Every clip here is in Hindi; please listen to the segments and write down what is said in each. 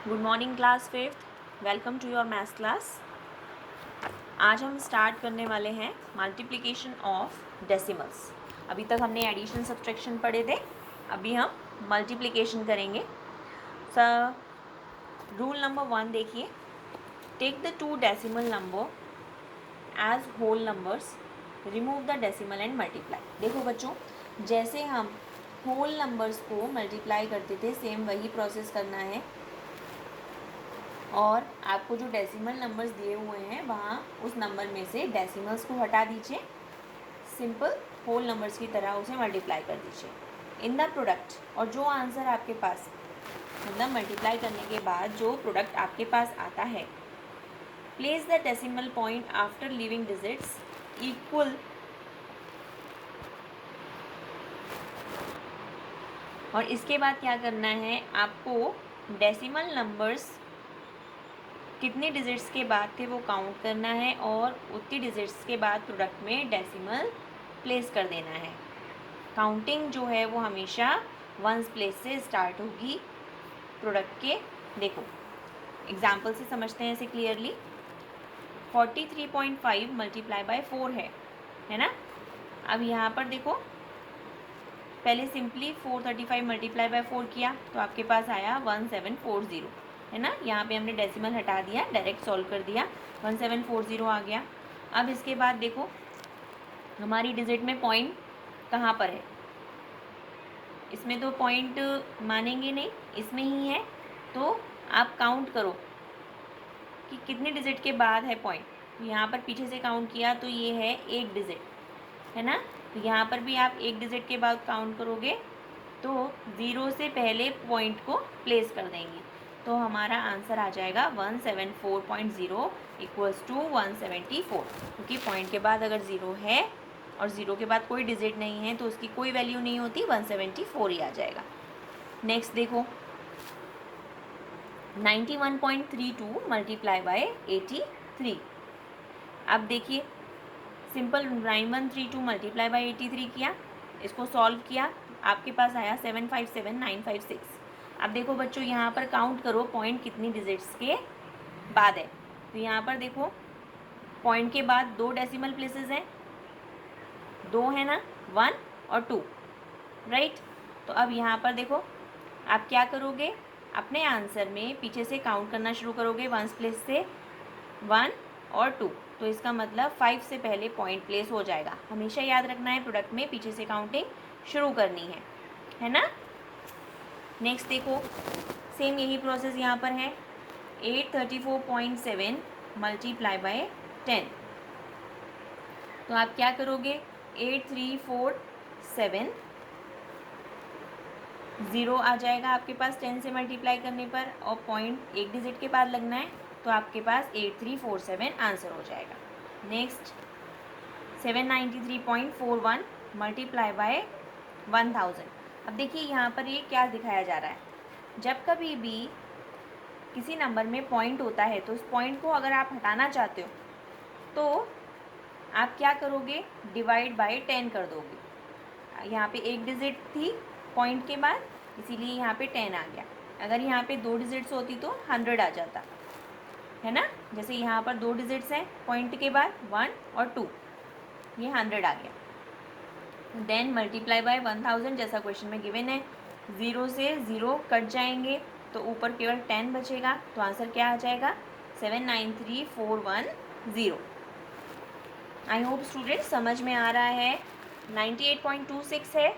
Good morning class fifth. Welcome to your maths class. आज हम स्टार्ट करने वाले हैं मल्टीप्लिकेशन ऑफ डेसिमल्स। अभी तक हमने एडिशन सब्ट्रैक्शन पढ़े थे, अभी हम मल्टीप्लिकेशन करेंगे। सर रूल नंबर 1 देखिए, take the two decimal number as whole numbers, remove the decimal and multiply. देखो बच्चों, जैसे हम होल नंबर्स को मल्टीप्लाई करते थे सेम वही प्रोसेस करना है, और आपको जो डेसिमल नंबर्स दिए हुए हैं वहाँ उस नंबर में से डेसिमल्स को हटा दीजिए, सिंपल होल नंबर्स की तरह उसे मल्टीप्लाई कर दीजिए इन द प्रोडक्ट। और जो आंसर आपके पास मतलब मल्टीप्लाई करने के बाद जो प्रोडक्ट आपके पास आता है, place the decimal point after living digits equal. और इसके बाद क्या करना है, आपको डेसिमल नंबर्स कितने डिजिट्स के बाद थे वो काउंट करना है, और उतनी डिजिट्स के बाद प्रोडक्ट में डेसिमल प्लेस कर देना है। काउंटिंग जो है वो हमेशा वंस प्लेस से स्टार्ट होगी प्रोडक्ट के। देखो एग्जाम्पल से समझते हैं इसे क्लियरली। 43.5 मल्टीप्लाई बाय 4 है ना। अब यहाँ पर देखो, पहले सिंपली 435 मल्टीप्लाई बाय 4 किया तो आपके पास आया 1740, है ना। यहाँ पे हमने डेसिमल हटा दिया, डायरेक्ट सॉल्व कर दिया, 1740 आ गया। अब इसके बाद देखो हमारी डिजिट में पॉइंट कहाँ पर है, इसमें तो पॉइंट मानेंगे नहीं, इसमें ही है। तो आप काउंट करो कि कितने डिजिट के बाद है पॉइंट। यहाँ पर पीछे से काउंट किया तो ये है एक डिजिट, है ना। तो यहाँ पर भी आप एक डिजिट के बाद काउंट करोगे तो 0 से पहले पॉइंट को प्लेस कर देंगे, तो हमारा आंसर आ जाएगा 174.0 इक्वल्स टू 174, क्योंकि पॉइंट के बाद अगर 0 है और 0 के बाद कोई डिजिट नहीं है तो उसकी कोई वैल्यू नहीं होती, 174 ही आ जाएगा। नेक्स्ट देखो 91.32 मल्टीप्लाई बाय 83। अब देखिए सिंपल 9132 मल्टीप्लाई बाय 83 किया, इसको सॉल्व किया, आपके पास आया 757956। अब देखो बच्चों यहाँ पर काउंट करो पॉइंट कितनी डिजिट्स के बाद है। तो यहाँ पर देखो पॉइंट के बाद दो डेसिमल प्लेसेस हैं, दो है ना, 1 और 2, राइट। तो अब यहाँ पर देखो आप क्या करोगे, अपने आंसर में पीछे से काउंट करना शुरू करोगे, वंस प्लेस से 1 और 2। तो इसका मतलब 5 से पहले पॉइंट प्लेस हो जाएगा। हमेशा याद रखना है प्रोडक्ट में पीछे से काउंटिंग शुरू करनी है ना। नेक्स्ट देखो सेम यही प्रोसेस यहाँ पर है, 834.7 मल्टीप्लाई बाय 10। तो आप क्या करोगे, 8347 0 आ जाएगा आपके पास 10 से मल्टीप्लाई करने पर, और पॉइंट एक डिजिट के बाद लगना है, तो आपके पास 8347 आंसर हो जाएगा। Next 793.41 multiply by 1000। अब देखिए यहाँ पर ये क्या दिखाया जा रहा है, जब कभी भी किसी नंबर में पॉइंट होता है तो उस पॉइंट को अगर आप हटाना चाहते हो तो आप क्या करोगे, डिवाइड बाय 10 कर दोगे। यहाँ पे एक डिजिट थी पॉइंट के बाद, इसीलिए यहाँ पे 10 आ गया। अगर यहाँ पे दो डिजिट्स होती तो 100 आ जाता, है ना। जैसे यहाँ पर दो डिजिट्स हैं पॉइंट के बाद 1 और 2, ये 100 आ गया। देन मल्टीप्लाई बाय 1000 जैसा क्वेश्चन में गिवन है, 0 से 0 कट जाएंगे तो ऊपर केवल 10 बचेगा, तो आंसर क्या आ जाएगा 793410। आई होप स्टूडेंट समझ में आ रहा है। 98.26 है,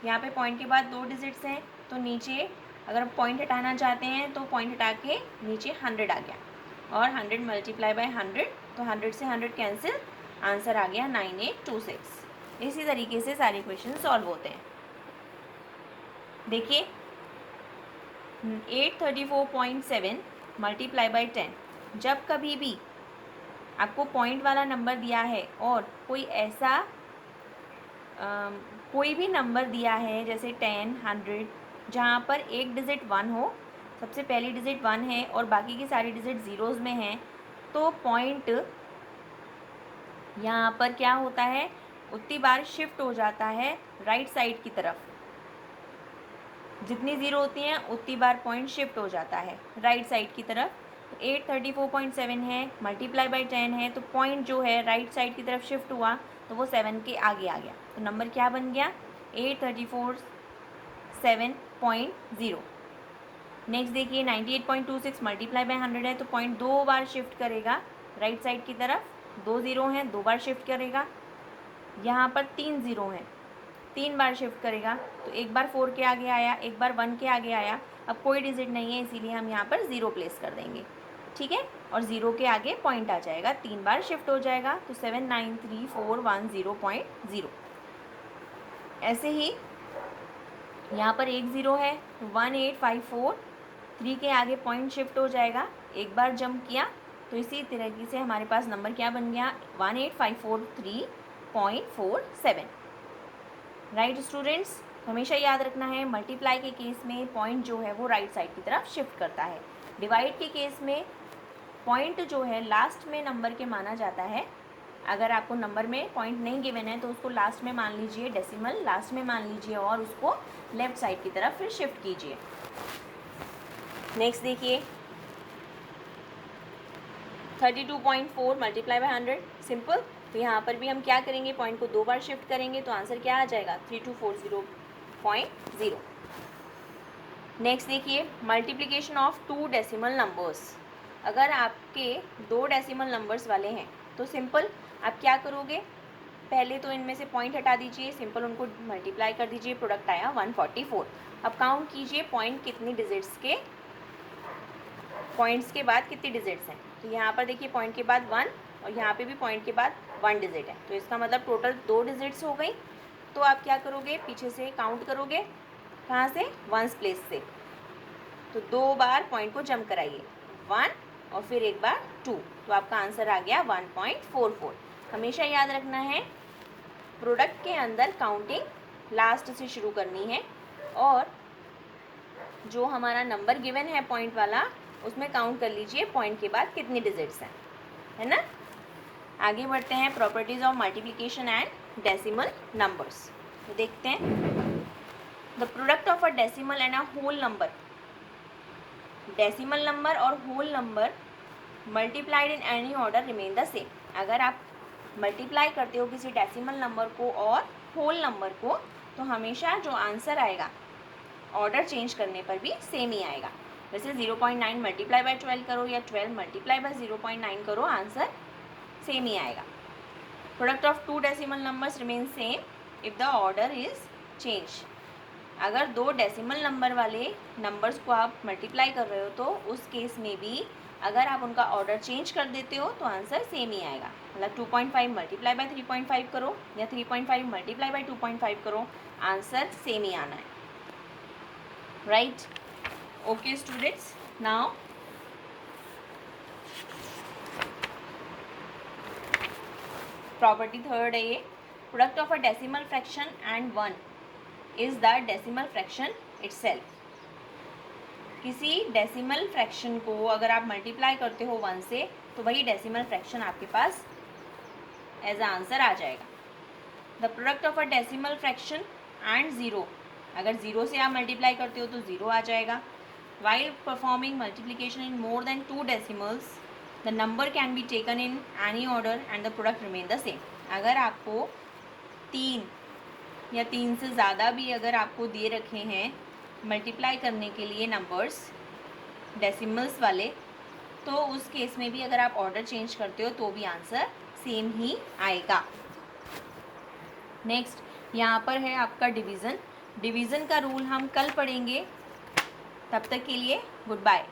यहाँ पे पॉइंट के बाद दो डिजिट्स हैं, तो नीचे अगर पॉइंट हटाना चाहते हैं तो पॉइंट हटा के नीचे 100 आ गया, और 100 मल्टीप्लाई बाय 100, तो 100 से 100 कैंसिल, आंसर आ गया 9826। इसी तरीके से सारे क्वेश्चन सॉल्व होते हैं। देखिए 834.7 मल्टीप्लाई बाय 10, जब कभी भी आपको पॉइंट वाला नंबर दिया है और कोई ऐसा कोई भी नंबर दिया है जैसे 10, 100, जहाँ पर एक डिजिट 1 हो, सबसे पहली डिजिट 1 है और बाकी की सारी डिजिट ज़ीरोज़ में हैं, तो पॉइंट यहाँ पर क्या होता है, उतनी बार शिफ्ट हो जाता है राइट साइड की तरफ। जितनी ज़ीरो होती हैं उतनी बार पॉइंट शिफ्ट हो जाता है राइट साइड की तरफ। 834.7 है, मल्टीप्लाई बाई 10 है, तो पॉइंट जो है राइट साइड की तरफ शिफ्ट हुआ तो वो 7 के आगे आ गया, तो नंबर क्या बन गया 834.7.0। नेक्स्ट देखिए 98.26 मल्टीप्लाई बाई 100 है, तो पॉइंट 2 बार शिफ्ट करेगा राइट साइड की तरफ, 2 ज़ीरो हैं 2 बार शिफ्ट करेगा। यहाँ पर 3 ज़ीरो हैं, 3 बार शिफ्ट करेगा, तो एक बार 4 के आगे आया, एक बार 1 के आगे आया। अब कोई डिजिट नहीं है इसीलिए हम यहाँ पर 0 प्लेस कर देंगे, ठीक है, और 0 के आगे पॉइंट आ जाएगा, 3 बार शिफ्ट हो जाएगा, तो 7934100.0। ऐसे ही यहाँ पर एक ज़ीरो है, 1854, 3 के आगे पॉइंट शिफ्ट हो जाएगा, एक बार जंप किया, तो इसी तरीके से हमारे पास नंबर क्या बन गया 18543.47। राइट स्टूडेंट्स, हमेशा याद रखना है मल्टीप्लाई के केस में पॉइंट जो है वो राइट साइड की तरफ शिफ्ट करता है। डिवाइड के केस में पॉइंट जो है लास्ट में नंबर के माना जाता है। अगर आपको नंबर में पॉइंट नहीं गिवन है तो उसको लास्ट में मान लीजिए, डेसिमल लास्ट में मान लीजिए और उसको लेफ्ट साइड की तरफ फिर शिफ्ट कीजिए। नेक्स्ट देखिए 32.4 मल्टीप्लाई बाई 100, सिंपल। तो यहाँ पर भी हम क्या करेंगे, पॉइंट को 2 बार शिफ्ट करेंगे, तो आंसर क्या आ जाएगा 3240.0। नेक्स्ट देखिए मल्टीप्लिकेशन ऑफ 2 डेसिमल नंबर्स। अगर आपके 2 डेसिमल नंबर्स वाले हैं तो सिंपल आप क्या करोगे, पहले तो इनमें से पॉइंट हटा दीजिए, सिंपल उनको मल्टीप्लाई कर दीजिए, प्रोडक्ट आया 144। अब काउंट कीजिए पॉइंट कितनी डिजिट्स के, पॉइंट्स के बाद कितनी डिजिट्स हैं। तो यहाँ पर देखिए पॉइंट के बाद 1 और यहाँ पे भी पॉइंट के बाद 1 डिजिट है, तो इसका मतलब टोटल 2 डिजिट्स हो गई। तो आप क्या करोगे, पीछे से काउंट करोगे, कहाँ से, 1s प्लेस से, तो 2 बार पॉइंट को जंप कराइए, 1 और फिर एक बार 2, तो आपका आंसर आ गया 1.44। हमेशा याद रखना है प्रोडक्ट के अंदर काउंटिंग लास्ट से शुरू करनी है, और जो हमारा नंबर गिवन है पॉइंट वाला उसमें काउंट कर लीजिए पॉइंट के बाद कितनी डिजिट्स हैं, है ना। आगे बढ़ते हैं properties of multiplication and decimal numbers. तो देखते हैं the product of a decimal and a whole number. Decimal number और whole number multiplied in any order remain the same. अगर आप मल्टीप्लाई करते हो किसी डेसिमल नंबर को और होल नंबर को, तो हमेशा जो आंसर आएगा ऑर्डर चेंज करने पर भी सेम ही आएगा। जैसे 0.9 मल्टीप्लाई बाय 12 करो या 12 मल्टीप्लाई बाय 0.9 करो, आंसर सेम ही आएगा। Product of 2 decimal numbers remain same if the order is change. अगर 2 डेसिमल नंबर वाले नंबर्स को आप मल्टीप्लाई कर रहे हो तो उस केस में भी अगर आप उनका ऑर्डर चेंज कर देते हो तो आंसर सेम ही आएगा। मतलब 2.5 मल्टीप्लाई बाय 3.5 करो या 3.5 मल्टीप्लाई बाय 2.5 करो, आंसर सेम ही आना है, right. Okay students, now property third है ये, product of a decimal fraction and 1 is the decimal fraction itself. किसी डेसिमल फ्रैक्शन को अगर आप मल्टीप्लाई करते हो 1 से तो वही डेसिमल फ्रैक्शन आपके पास एज अ आंसर आ जाएगा। The product of a decimal fraction and 0, अगर 0 से आप मल्टीप्लाई करते हो तो 0 आ जाएगा। While performing multiplication in more than 2 decimals the number can be taken in any order and the product remain the same. अगर आपको 3 या 3 से ज़्यादा भी अगर आपको दे रखे हैं मल्टीप्लाई करने के लिए नंबर्स डेसिमल्स वाले, तो उस केस में भी अगर आप ऑर्डर चेंज करते हो तो भी आंसर सेम ही आएगा। नेक्स्ट यहाँ पर है आपका डिवीज़न। डिवीज़न का रूल हम कल पढ़ेंगे, तब तक के लिए गुड बाय।